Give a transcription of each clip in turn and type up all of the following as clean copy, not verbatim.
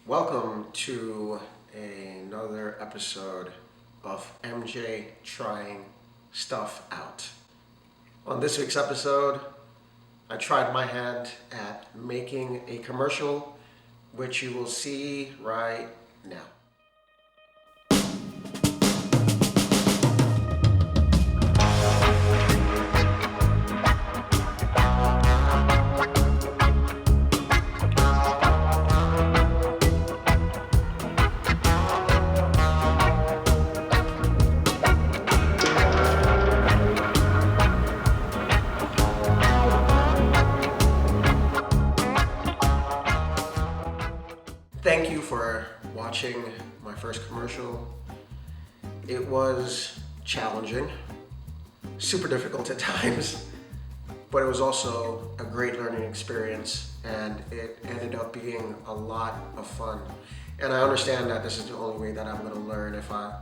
Welcome to another episode of MJ Trying Stuff Out. On this week's episode, I tried my hand at making a commercial, which you will see right now. Thank you for watching my first commercial. It was challenging, super difficult at times, but it was also a great learning experience, and it ended up being a lot of fun. And I understand that this is the only way that I'm going to learn, if I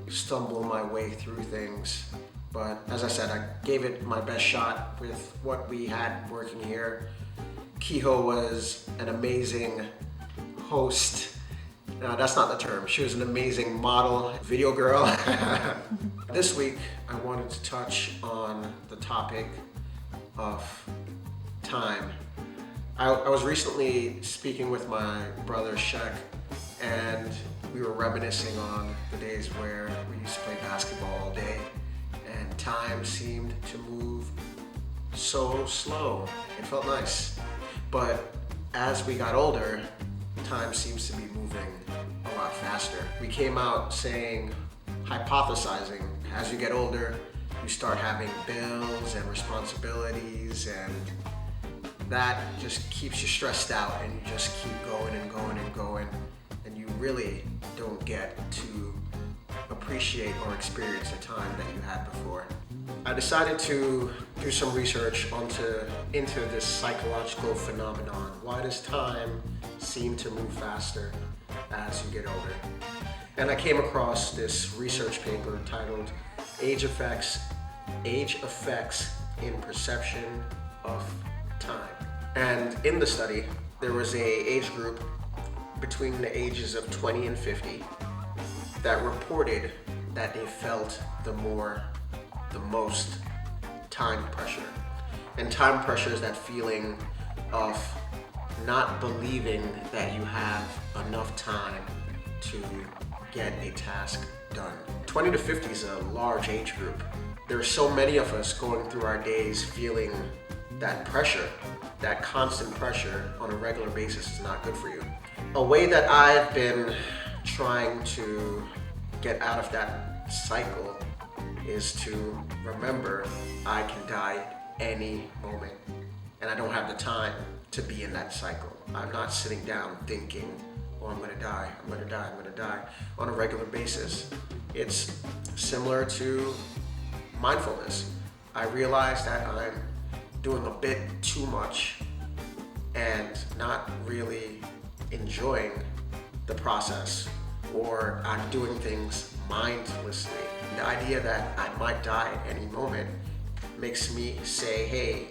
stumble my way through things. But as I said, I gave it my best shot with what we had working here. Kehoe was an amazing host. No, that's not the term. She was an amazing model, video girl. This week, I wanted to touch on the topic of time. I was recently speaking with my brother Shek, and we were reminiscing on the days where we used to play basketball all day, and time seemed to move so slow. It felt nice. But as we got older, time seems to be moving a lot faster. We came out hypothesizing, as you get older, you start having bills and responsibilities, and that just keeps you stressed out, and you just keep going and going and going, and you really don't get to appreciate or experience the time that you had before. I decided to do some research into this psychological phenomenon. Why does time seem to move faster as you get older? And I came across this research paper titled Age Effects in Perception of Time. And in the study, there was an age group between the ages of 20 and 50 that reported that they felt the most time pressure. And time pressure is that feeling of not believing that you have enough time to get a task done. 20 to 50 is a large age group. There are so many of us going through our days feeling that pressure, that constant pressure on a regular basis is not good for you. A way that I've been trying to get out of that cycle is to remember I can die any moment, and I don't have the time to be in that cycle. I'm not sitting down thinking, oh, I'm gonna die on a regular basis. It's similar to mindfulness. I realize that I'm doing a bit too much and not really enjoying the process, or I'm doing things mindlessly. The idea that I might die at any moment makes me say, hey,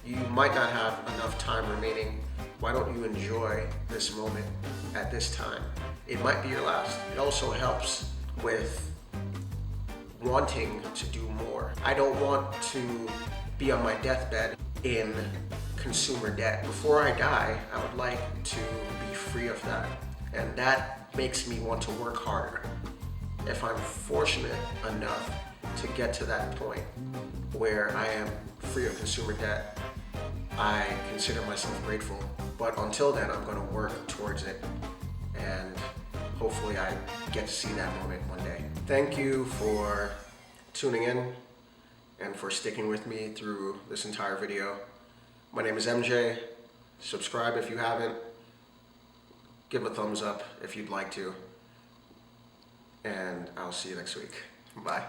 you might not have enough time remaining. Why don't you enjoy this moment at this time? It might be your last. It also helps with wanting to do more. I don't want to be on my deathbed in consumer debt. Before I die, I would like to be free of that. And that makes me want to work harder. If I'm fortunate enough to get to that point where I am free of consumer debt, I consider myself grateful. But until then, I'm going to work towards it, and hopefully I get to see that moment one day. Thank you for tuning in and for sticking with me through this entire video. My name is MJ. Subscribe if you haven't. Give a thumbs up if you'd like to. And I'll see you next week. Bye.